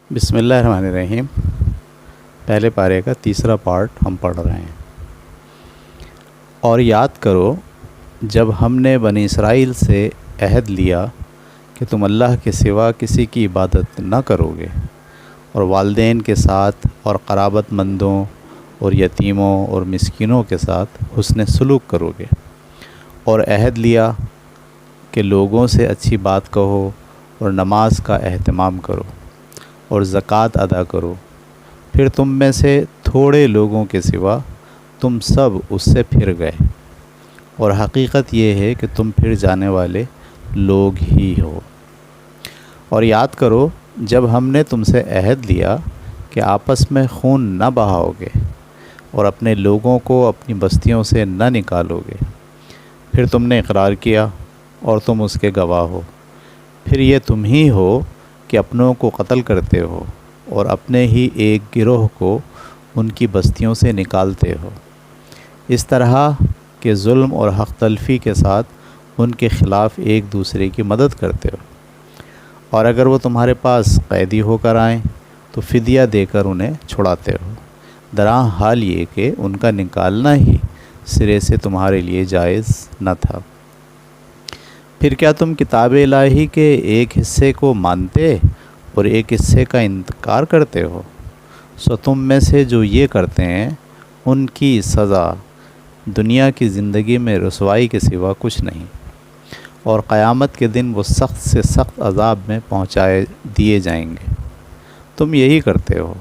بسم اللہ الرحمن الرحیم۔ پہلے پارے کا تیسرا پارٹ ہم پڑھ رہے ہیں۔ اور یاد کرو جب ہم نے بنی اسرائیل سے عہد لیا کہ تم اللہ کے سوا کسی کی عبادت نہ کرو گے، اور والدین کے ساتھ اور قرابت مندوں اور یتیموں اور مسکینوں کے ساتھ حسن سلوک کرو گے، اور عہد لیا کہ لوگوں سے اچھی بات کہو اور نماز کا اہتمام کرو اور زکوٰۃ ادا کرو، پھر تم میں سے تھوڑے لوگوں کے سوا تم سب اس سے پھر گئے، اور حقیقت یہ ہے کہ تم پھر جانے والے لوگ ہی ہو۔ اور یاد کرو جب ہم نے تم سے عہد لیا کہ آپس میں خون نہ بہاؤ گے اور اپنے لوگوں کو اپنی بستیوں سے نہ نکالو گے، پھر تم نے اقرار کیا اور تم اس کے گواہ ہو، پھر یہ تم ہی ہو کہ اپنوں کو قتل کرتے ہو اور اپنے ہی ایک گروہ کو ان کی بستیوں سے نکالتے ہو، اس طرح کہ ظلم اور حق تلفی کے ساتھ ان کے خلاف ایک دوسرے کی مدد کرتے ہو، اور اگر وہ تمہارے پاس قیدی ہو کر آئیں تو فدیہ دے کر انہیں چھڑاتے ہو، درا حال یہ کہ ان کا نکالنا ہی سرے سے تمہارے لیے جائز نہ تھا۔ پھر کیا تم کتاب الہی کے ایک حصے کو مانتے اور ایک حصے کا انکار کرتے ہو؟ سو تم میں سے جو یہ کرتے ہیں ان کی سزا دنیا کی زندگی میں رسوائی کے سوا کچھ نہیں، اور قیامت کے دن وہ سخت سے سخت عذاب میں پہنچائے دیے جائیں گے۔ تم یہی کرتے ہو،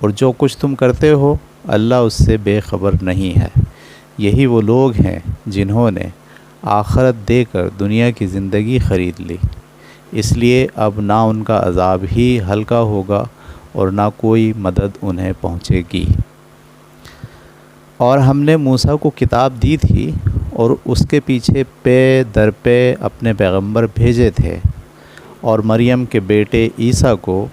اور جو کچھ تم کرتے ہو اللہ اس سے بے خبر نہیں ہے۔ یہی وہ لوگ ہیں جنہوں نے آخرت دے کر دنیا کی زندگی خرید لی، اس لیے اب نہ ان کا عذاب ہی ہلکا ہوگا اور نہ کوئی مدد انہیں پہنچے گی۔ اور ہم نے موسیٰ کو کتاب دی تھی اور اس کے پیچھے پے در پے اپنے پیغمبر بھیجے تھے، اور مریم کے بیٹے عیسیٰ کو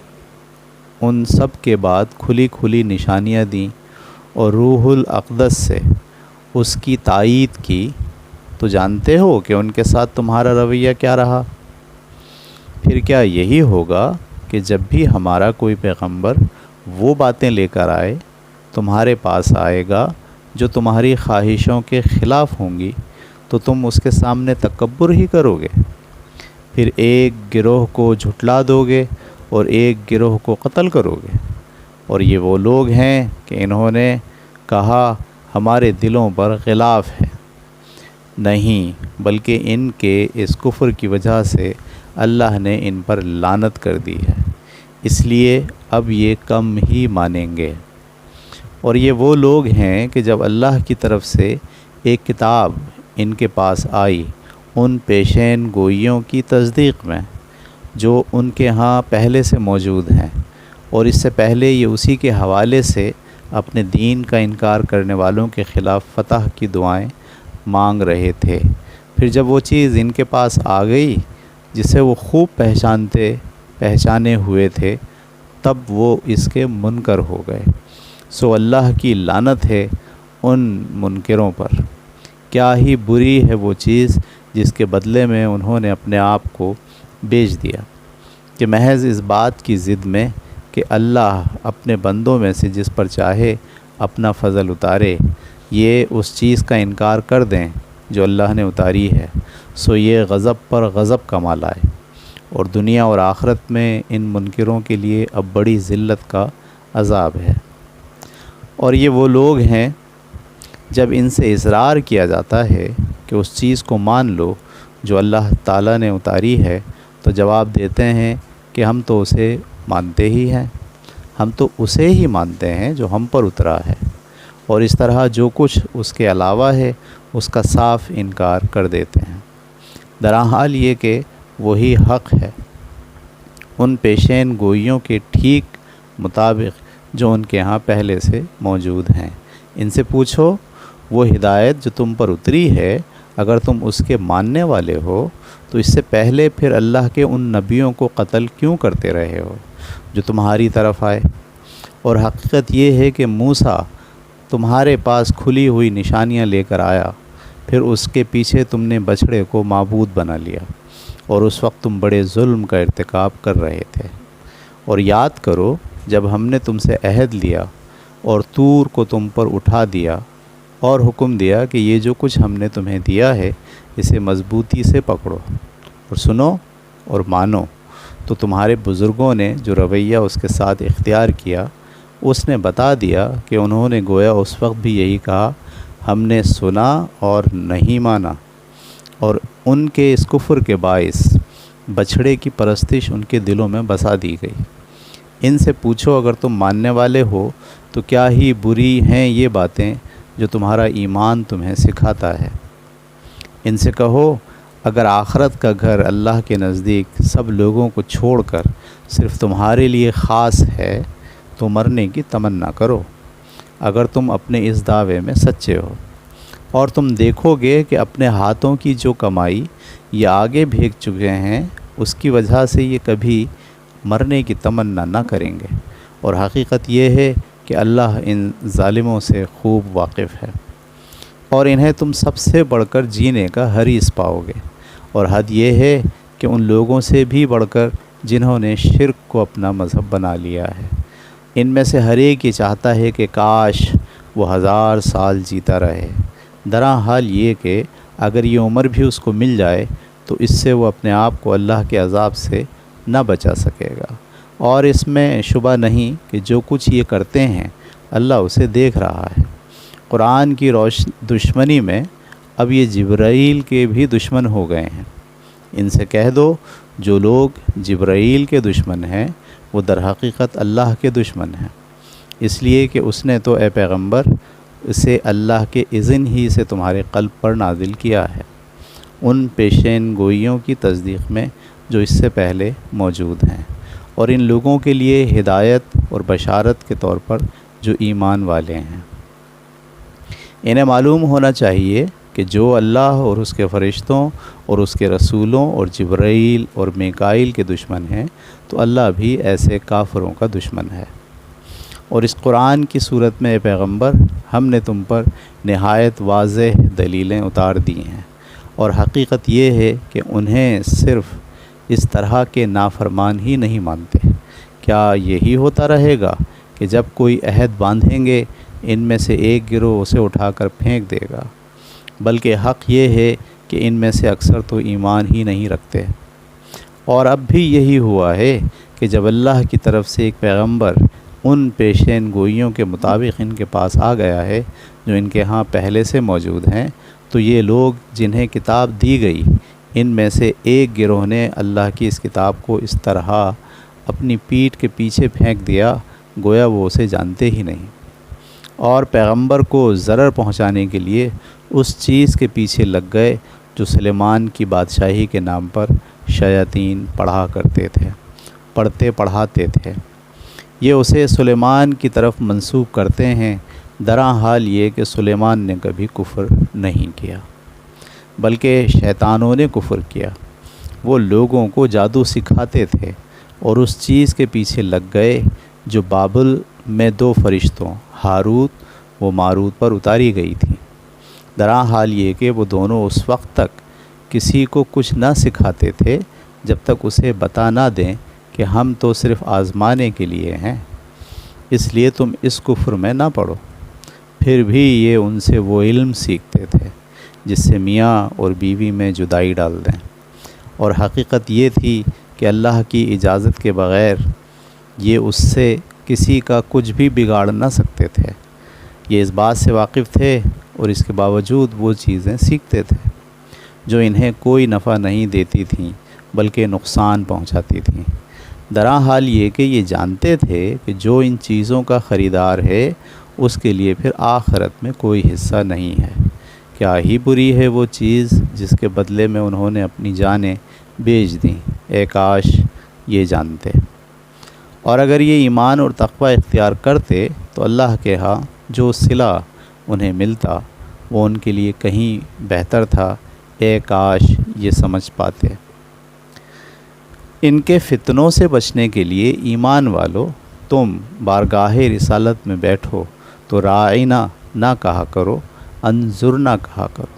ان سب کے بعد کھلی کھلی نشانیاں دیں اور روح الاقدس سے اس کی تائید کی۔ تو جانتے ہو کہ ان کے ساتھ تمہارا رویہ کیا رہا۔ پھر کیا یہی ہوگا کہ جب بھی ہمارا کوئی پیغمبر وہ باتیں لے کر آئے تمہارے پاس آئے گا جو تمہاری خواہشوں کے خلاف ہوں گی، تو تم اس کے سامنے تکبر ہی کرو گے؟ پھر ایک گروہ کو جھٹلا دو گے اور ایک گروہ کو قتل کرو گے، اور یہ وہ لوگ ہیں کہ انہوں نے کہا ہمارے دلوں پر غلاف ہے۔ نہیں، بلکہ ان کے اس کفر کی وجہ سے اللہ نے ان پر لعنت کر دی ہے، اس لیے اب یہ کم ہی مانیں گے۔ اور یہ وہ لوگ ہیں کہ جب اللہ کی طرف سے ایک کتاب ان کے پاس آئی ان پیشین گوئیوں کی تصدیق میں جو ان کے ہاں پہلے سے موجود ہیں، اور اس سے پہلے یہ اسی کے حوالے سے اپنے دین کا انکار کرنے والوں کے خلاف فتح کی دعائیں مانگ رہے تھے، پھر جب وہ چیز ان کے پاس آ گئی جسے وہ خوب پہچانے ہوئے تھے، تب وہ اس کے منکر ہو گئے۔ سو اللہ کی لعنت ہے ان منکروں پر۔ کیا ہی بری ہے وہ چیز جس کے بدلے میں انہوں نے اپنے آپ کو بیچ دیا، کہ محض اس بات کی ضد میں کہ اللہ اپنے بندوں میں سے جس پر چاہے اپنا فضل اتارے، یہ اس چیز کا انکار کر دیں جو اللہ نے اتاری ہے، سو یہ غضب پر غضب کا مال آئے، اور دنیا اور آخرت میں ان منکروں کے لیے اب بڑی ذلت کا عذاب ہے۔ اور یہ وہ لوگ ہیں جب ان سے اصرار کیا جاتا ہے کہ اس چیز کو مان لو جو اللہ تعالیٰ نے اتاری ہے، تو جواب دیتے ہیں کہ ہم تو اسے مانتے ہی ہیں، ہم تو اسے ہی مانتے ہیں جو ہم پر اترا ہے، اور اس طرح جو کچھ اس کے علاوہ ہے اس کا صاف انکار کر دیتے ہیں، درا حال یہ کہ وہی حق ہے، ان پیشین گوئیوں کے ٹھیک مطابق جو ان کے ہاں پہلے سے موجود ہیں۔ ان سے پوچھو وہ ہدایت جو تم پر اتری ہے اگر تم اس کے ماننے والے ہو تو اس سے پہلے پھر اللہ کے ان نبیوں کو قتل کیوں کرتے رہے ہو جو تمہاری طرف آئے؟ اور حقیقت یہ ہے کہ موسیٰ تمہارے پاس کھلی ہوئی نشانیاں لے کر آیا، پھر اس کے پیچھے تم نے بچھڑے کو معبود بنا لیا، اور اس وقت تم بڑے ظلم کا ارتکاب کر رہے تھے، اور یاد کرو جب ہم نے تم سے عہد لیا اور طور کو تم پر اٹھا دیا اور حکم دیا کہ یہ جو کچھ ہم نے تمہیں دیا ہے اسے مضبوطی سے پکڑو اور سنو اور مانو، تو تمہارے بزرگوں نے جو رویہ اس کے ساتھ اختیار کیا اس نے بتا دیا کہ انہوں نے گویا اس وقت بھی یہی کہا، ہم نے سنا اور نہیں مانا، اور ان کے اس کفر کے باعث بچھڑے کی پرستش ان کے دلوں میں بسا دی گئی۔ ان سے پوچھو اگر تم ماننے والے ہو تو کیا ہی بری ہیں یہ باتیں جو تمہارا ایمان تمہیں سکھاتا ہے۔ ان سے کہو اگر آخرت کا گھر اللہ کے نزدیک سب لوگوں کو چھوڑ کر صرف تمہارے لیے خاص ہے تو مرنے کی تمنا کرو اگر تم اپنے اس دعوے میں سچے ہو، اور تم دیکھو گے کہ اپنے ہاتھوں کی جو کمائی یہ آگے بھیج چکے ہیں اس کی وجہ سے یہ کبھی مرنے کی تمنا نہ کریں گے، اور حقیقت یہ ہے کہ اللہ ان ظالموں سے خوب واقف ہے، اور انہیں تم سب سے بڑھ کر جینے کا حریص پاؤ گے، اور حد یہ ہے کہ ان لوگوں سے بھی بڑھ کر جنہوں نے شرک کو اپنا مذہب بنا لیا ہے۔ ان میں سے ہر ایک یہ چاہتا ہے کہ کاش وہ 1000 سال جیتا رہے، درا حال یہ کہ اگر یہ عمر بھی اس کو مل جائے تو اس سے وہ اپنے آپ کو اللہ کے عذاب سے نہ بچا سکے گا، اور اس میں شبہ نہیں کہ جو کچھ یہ کرتے ہیں اللہ اسے دیکھ رہا ہے۔ قرآن کی دشمنی میں اب یہ جبرائیل کے بھی دشمن ہو گئے ہیں۔ ان سے کہہ دو جو لوگ جبرائیل کے دشمن ہیں وہ در حقیقت اللہ کے دشمن ہیں، اس لیے کہ اس نے تو اے پیغمبر اسے اللہ کے اذن ہی سے تمہارے قلب پر نازل کیا ہے، ان پیشین گوئیوں کی تصدیق میں جو اس سے پہلے موجود ہیں، اور ان لوگوں کے لیے ہدایت اور بشارت کے طور پر جو ایمان والے ہیں۔ انہیں معلوم ہونا چاہیے کہ جو اللہ اور اس کے فرشتوں اور اس کے رسولوں اور جبرائیل اور میکائیل کے دشمن ہیں تو اللہ بھی ایسے کافروں کا دشمن ہے۔ اور اس قرآن کی صورت میں اے پیغمبر ہم نے تم پر نہایت واضح دلیلیں اتار دی ہیں، اور حقیقت یہ ہے کہ انہیں صرف اس طرح کے نافرمان ہی نہیں مانتے۔ کیا یہی ہوتا رہے گا کہ جب کوئی عہد باندھیں گے ان میں سے ایک گروہ اسے اٹھا کر پھینک دے گا؟ بلکہ حق یہ ہے کہ ان میں سے اکثر تو ایمان ہی نہیں رکھتے۔ اور اب بھی یہی ہوا ہے کہ جب اللہ کی طرف سے ایک پیغمبر ان پیشین گوئیوں کے مطابق ان کے پاس آ گیا ہے جو ان کے ہاں پہلے سے موجود ہیں، تو یہ لوگ جنہیں کتاب دی گئی ان میں سے ایک گروہ نے اللہ کی اس کتاب کو اس طرح اپنی پیٹھ کے پیچھے پھینک دیا گویا وہ اسے جانتے ہی نہیں، اور پیغمبر کو ضرر پہنچانے کے لیے اس چیز کے پیچھے لگ گئے جو سلیمان کی بادشاہی کے نام پر شیاطین پڑھاتے تھے۔ یہ اسے سلیمان کی طرف منسوب کرتے ہیں، درا حال یہ کہ سلیمان نے کبھی کفر نہیں کیا بلکہ شیطانوں نے کفر کیا۔ وہ لوگوں کو جادو سکھاتے تھے اور اس چیز کے پیچھے لگ گئے جو بابل میں 2 فرشتوں ہاروت و ماروت پر اتاری گئی تھی، درا حال یہ کہ وہ دونوں اس وقت تک کسی کو کچھ نہ سکھاتے تھے جب تک اسے بتا نہ دیں کہ ہم تو صرف آزمانے کے لیے ہیں، اس لیے تم اس کفر میں نہ پڑو۔ پھر بھی یہ ان سے وہ علم سیکھتے تھے جس سے میاں اور بیوی میں جدائی ڈال دیں، اور حقیقت یہ تھی کہ اللہ کی اجازت کے بغیر یہ اس سے کسی کا کچھ بھی بگاڑ نہ سکتے تھے۔ یہ اس بات سے واقف تھے اور اس کے باوجود وہ چیزیں سیکھتے تھے جو انہیں کوئی نفع نہیں دیتی تھیں بلکہ نقصان پہنچاتی تھیں، درا حال یہ کہ یہ جانتے تھے کہ جو ان چیزوں کا خریدار ہے اس کے لیے پھر آخرت میں کوئی حصہ نہیں ہے۔ کیا ہی بری ہے وہ چیز جس کے بدلے میں انہوں نے اپنی جانیں بیچ دیں، اے کاش یہ جانتے۔ اور اگر یہ ایمان اور تقوی اختیار کرتے تو اللہ کے ہاں جو صلہ انہیں ملتا وہ ان کے لیے کہیں بہتر تھا، اے کاش یہ سمجھ پاتے۔ ان کے فتنوں سے بچنے کے لیے ایمان والو تم بارگاہ رسالت میں بیٹھو تو راعینا نہ کہا کرو، انظرنا کہا کرو،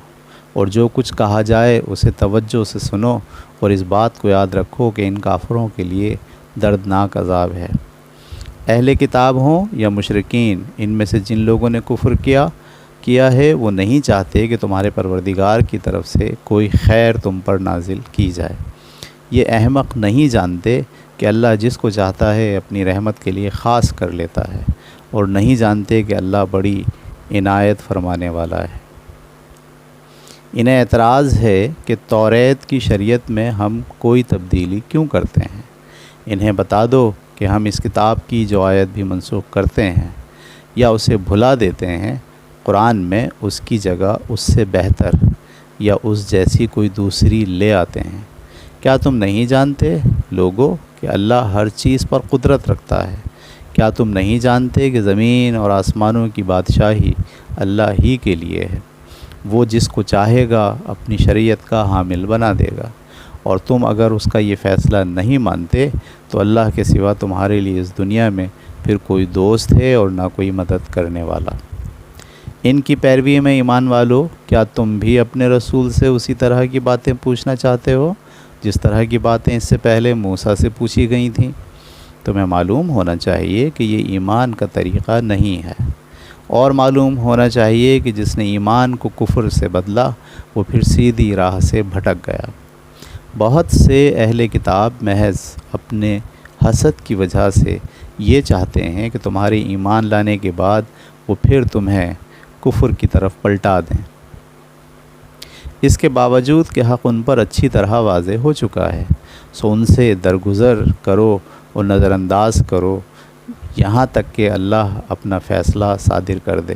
اور جو کچھ کہا جائے اسے توجہ سے سنو، اور اس بات کو یاد رکھو کہ ان کافروں کے لیے دردناک عذاب ہے۔ اہل کتاب ہوں یا مشرکین، ان میں سے جن لوگوں نے کفر کیا ہے وہ نہیں چاہتے کہ تمہارے پروردگار کی طرف سے کوئی خیر تم پر نازل کی جائے۔ یہ احمق نہیں جانتے کہ اللہ جس کو چاہتا ہے اپنی رحمت کے لیے خاص کر لیتا ہے، اور نہیں جانتے کہ اللہ بڑی عنایت فرمانے والا ہے۔ انہیں اعتراض ہے کہ توریت کی شریعت میں ہم کوئی تبدیلی کیوں کرتے ہیں۔ انہیں بتا دو کہ ہم اس کتاب کی جو آیت بھی منسوخ کرتے ہیں یا اسے بھلا دیتے ہیں، قرآن میں اس کی جگہ اس سے بہتر یا اس جیسی کوئی دوسری لے آتے ہیں۔ کیا تم نہیں جانتے لوگو کہ اللہ ہر چیز پر قدرت رکھتا ہے؟ کیا تم نہیں جانتے کہ زمین اور آسمانوں کی بادشاہی اللہ ہی کے لیے ہے؟ وہ جس کو چاہے گا اپنی شریعت کا حامل بنا دے گا، اور تم اگر اس کا یہ فیصلہ نہیں مانتے تو اللہ کے سوا تمہارے لیے اس دنیا میں پھر کوئی دوست ہے اور نہ کوئی مدد کرنے والا۔ ان کی پیروی میں ایمان والو، کیا تم بھی اپنے رسول سے اسی طرح کی باتیں پوچھنا چاہتے ہو جس طرح کی باتیں اس سے پہلے موسیٰ سے پوچھی گئی تھیں؟ تمہیں معلوم ہونا چاہیے کہ یہ ایمان کا طریقہ نہیں ہے، اور معلوم ہونا چاہیے کہ جس نے ایمان کو کفر سے بدلا وہ پھر سیدھی راہ سے بھٹک گیا۔ بہت سے اہل کتاب محض اپنے حسد کی وجہ سے یہ چاہتے ہیں کہ تمہارے ایمان لانے کے بعد وہ پھر تمہیں کفر کی طرف پلٹا دیں، اس کے باوجود کہ حق ان پر اچھی طرح واضح ہو چکا ہے۔ سو ان سے درگزر کرو اور نظر انداز کرو یہاں تک کہ اللہ اپنا فیصلہ صادر کر دے۔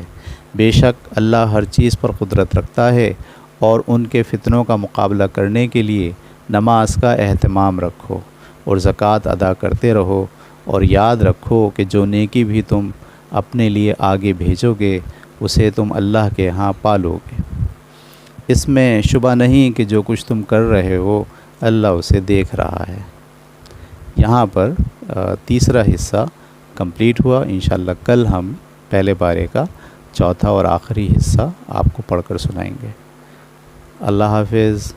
بے شک اللہ ہر چیز پر قدرت رکھتا ہے، اور ان کے فتنوں کا مقابلہ کرنے کے لیے نماز کا اہتمام رکھو اور زکوٰۃ ادا کرتے رہو، اور یاد رکھو کہ جو نیکی بھی تم اپنے لیے آگے بھیجو گے اسے تم اللہ کے ہاں پالو گے۔ اس میں شبہ نہیں کہ جو کچھ تم کر رہے ہو اللہ اسے دیکھ رہا ہے۔ یہاں پر تیسرا حصہ کمپلیٹ ہوا۔ انشاءاللہ کل ہم پہلے پارے کا چوتھا اور آخری حصہ آپ کو پڑھ کر سنائیں گے۔ اللہ حافظ۔